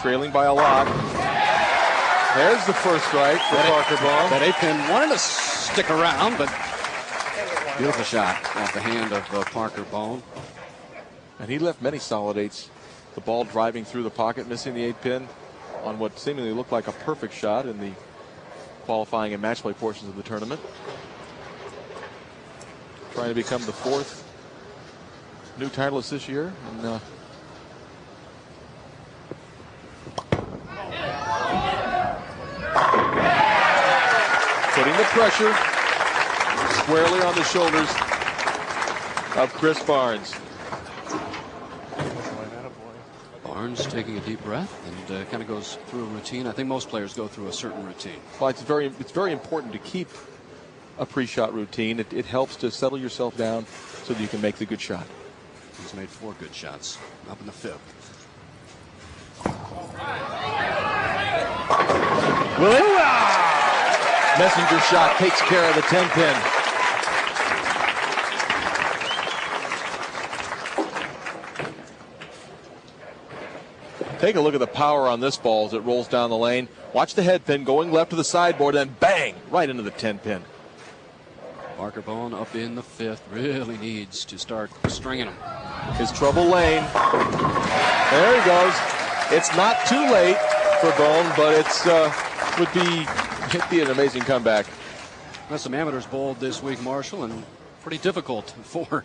trailing by a lot. There's the first strike for Parker Bone. That 8-pin wanted to stick around, but beautiful shot off the hand of Parker Bone. And he left many solid 8s. The ball driving through the pocket, missing the 8-pin on what seemingly looked like a perfect shot in the qualifying and match play portions of the tournament. Trying to become the 4th new titleist this year. And, putting the pressure squarely on the shoulders of Chris Barnes. Barnes taking a deep breath and kind of goes through a routine. I think most players go through a certain routine. Well, it's very important to keep a pre-shot routine. It helps to settle yourself down so that you can make the good shot. He's made 4 good shots up in the 5th. Messenger shot takes care of the 10-pin. Take a look at the power on this ball as it rolls down the lane. Watch the head pin going left to the sideboard, then bang, right into the 10-pin. Parker Bone up in the 5th really needs to start stringing them. His trouble lane. There he goes. It's not too late for Bone, but it'd be an amazing comeback. That's some amateurs bowled this week, Marshall, and pretty difficult for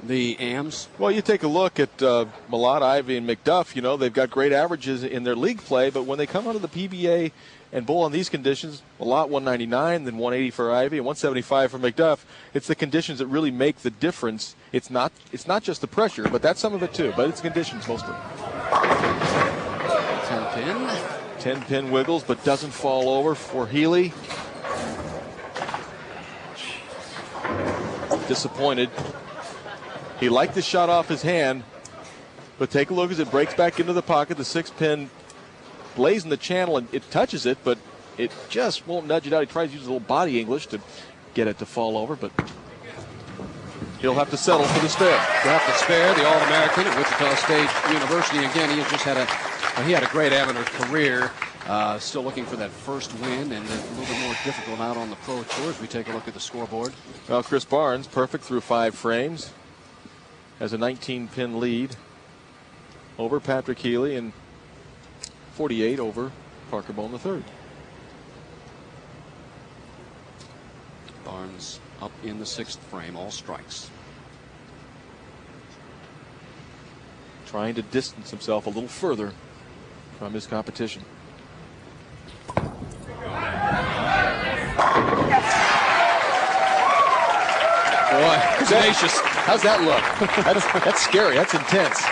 the AMs. Well, you take a look at Malott, Ivey, and McDuff. You know, they've got great averages in their league play, but when they come onto the PBA and bowl on these conditions, Malott 199, then 180 for Ivey, and 175 for McDuff. It's the conditions that really make the difference. It's not just the pressure, but that's some of it too, but it's conditions mostly. 10-pin. 10-pin wiggles, but doesn't fall over for Healy. Disappointed. He liked the shot off his hand, but take a look as it breaks back into the pocket. The 6-pin lays in the channel and it touches it, but it just won't nudge it out. He tries to use a little body English to get it to fall over, but he'll have to settle for the spare. He'll have to spare the All-American at Wichita State University. Again, he just had a great amateur career. Still looking for that first win, and a little bit more difficult out on the Pro Tour as we take a look at the scoreboard. Well, Chris Barnes, perfect through 5 frames, has a 19-pin lead over Patrick Healy and 48 over Parker Bone III. Barnes up in the 6th frame, all strikes. Trying to distance himself a little further from his competition. Boy, tenacious. How's that look? That's scary. That's intense.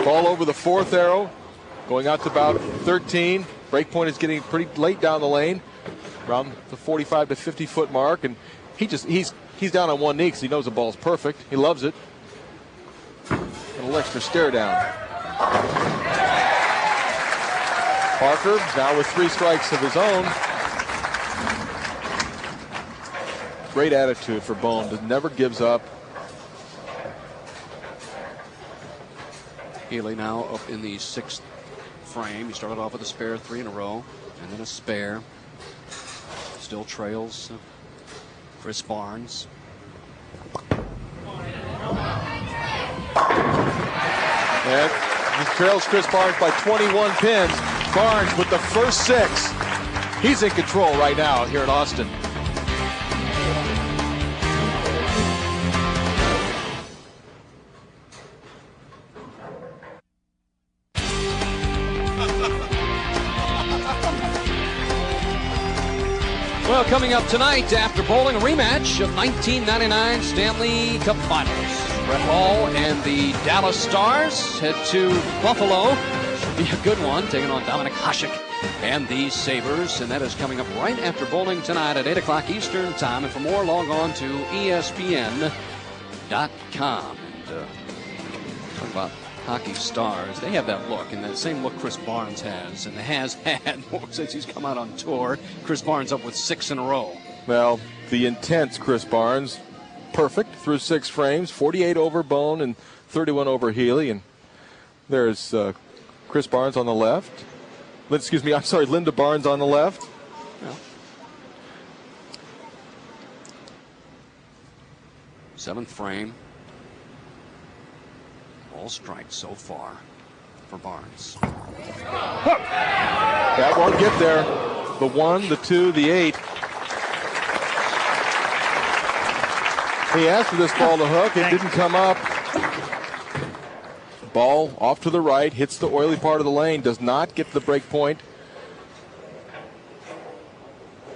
Ball over the 4th arrow, going out to about 13. Break point is getting pretty late down the lane, around the 45 to 50 foot mark, and he's down on one knee because he knows the ball's perfect. He loves it. A little extra stare down. Parker now with 3 strikes of his own. Great attitude for Bone, that never gives up. Healy now up in the 6th frame. He started off with a spare 3 in a row, and then a spare. Still trails Chris Barnes. And he trails Chris Barnes by 21 pins. Barnes with the first 6. He's in control right now here at Austin. Well, coming up tonight, after bowling a rematch of 1999 Stanley Cup Finals, Brett Hall and the Dallas Stars head to Buffalo. Should be a good one, taking on Dominic Hasek and the Sabres, and that is coming up right after bowling tonight at 8 o'clock Eastern Time. And for more, log on to ESPN.com. And talk about hockey stars. They have that look, and that same look Chris Barnes has, and has had since he's come out on tour. Chris Barnes up with 6 in a row. Well, the intense Chris Barnes, perfect through 6 frames, 48 over Bone and 31 over Healy. And there's Chris Barnes on the left. Excuse me, I'm sorry, Linda Barnes on the left. Yeah. 7th frame. All strikes so far for Barnes. That won't get there. The 1, the 2, the 8. He asked for this ball to hook. It didn't come up. Ball off to the right, hits the oily part of the lane, does not get to the break point.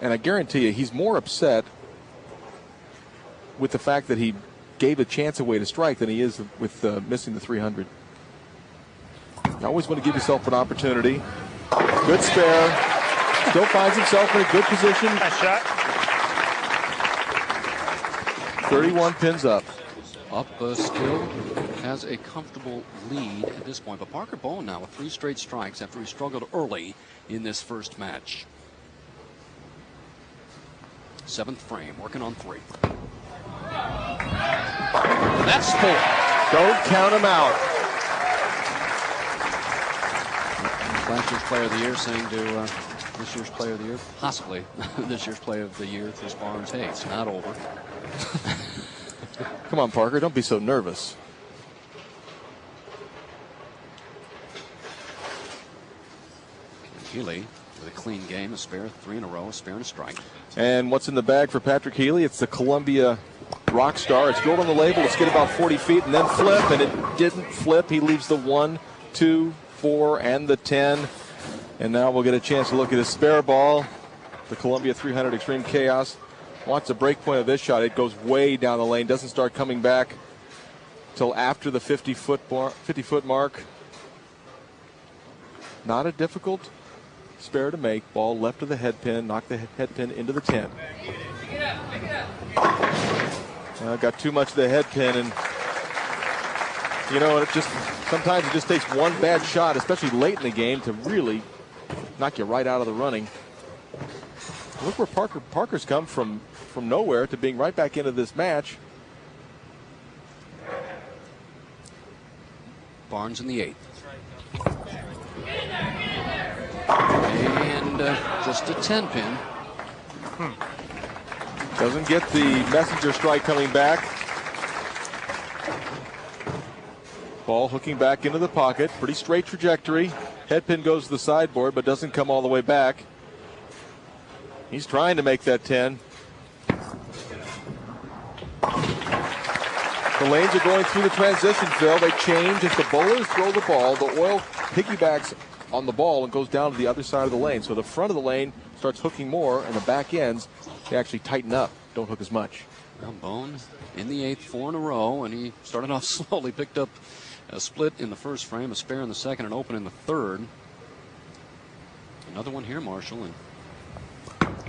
And I guarantee you, he's more upset with the fact that he gave a chance away to strike than he is with missing the 300. You always want to give yourself an opportunity. Good spare. Still finds himself in a good position. Nice shot. 31 pins up. Still has a comfortable lead at this point. But Parker Bowen now with 3 straight strikes after he struggled early in this first match. 7th frame, working on 3. That's 4. Don't count him out. Last year's player of the year saying to this year's player of the year, possibly this year's player of the year, Chris Barnes, hey, it's not over. Come on, Parker, don't be so nervous. Healy with a clean game, a spare, 3 in a row, a spare and a strike. And what's in the bag for Patrick Healy? It's the Columbia Rockstar. It's gold on the label. Let's get about 40 feet and then flip, and it didn't flip. He leaves the 1, 2, 4, and the 10. And now we'll get a chance to look at his spare ball. The Columbia 300 Extreme Chaos. Watch the break point of this shot. It goes way down the lane. Doesn't start coming back till after the 50-foot mark. Not a difficult spare to make. Ball left of the head pin. Knock the head pin into the 10. Got too much of the head pin, and you know, sometimes it just takes one bad shot, especially late in the game, to really knock you right out of the running. Look where Parker's come from nowhere to being right back into this match. Barnes in the 8th. And just a 10 pin. Doesn't get the messenger strike coming back. Ball hooking back into the pocket. Pretty straight trajectory. Head pin goes to the sideboard, but doesn't come all the way back. He's trying to make that 10. The lanes are going through the transition, Phil. They change as the bowlers throw the ball. The oil piggybacks on the ball and goes down to the other side of the lane. So the front of the lane starts hooking more, and the back ends, they actually tighten up, don't hook as much. Well, Bone in the 8th, 4 in a row, and he started off slowly, picked up a split in the first frame, a spare in the second, and open in the third. Another one here, Marshall, and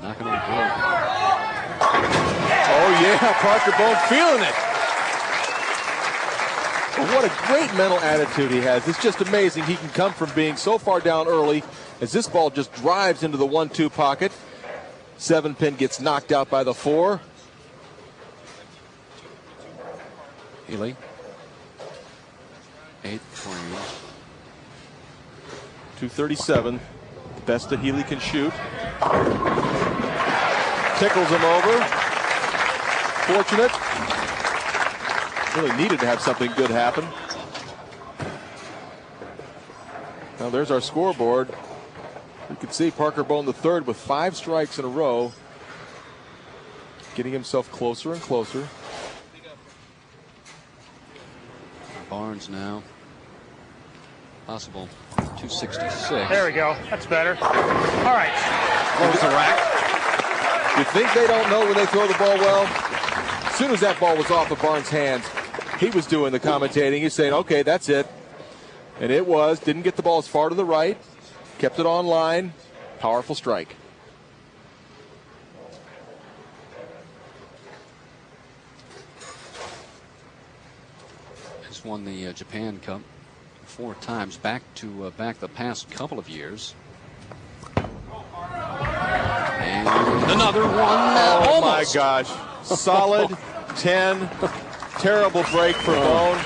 knocking on the door. Oh, yeah, Parker Bone feeling it. Well, what a great mental attitude he has. It's just amazing he can come from being so far down early as this ball just drives into the 1-2 pocket. 7 pin gets knocked out by the 4. Healy. 8th frame. 237. The best that Healy can shoot. Tickles him over. Fortunate. Really needed to have something good happen. Now there's our scoreboard. You can see Parker Bone III with 5 strikes in a row, getting himself closer and closer. Barnes now. Possible 266. There we go. That's better. All right. Close the rack. You think they don't know when they throw the ball well? As soon as that ball was off of Barnes' hands, he was doing the commentating. He's saying, okay, that's it. And it was. Didn't get the ball as far to the right. Kept it on line. Powerful strike. He's won the Japan Cup 4 times, back to back the past couple of years. And another one. Oh, almost. my gosh. Solid 10. Terrible break for Bone.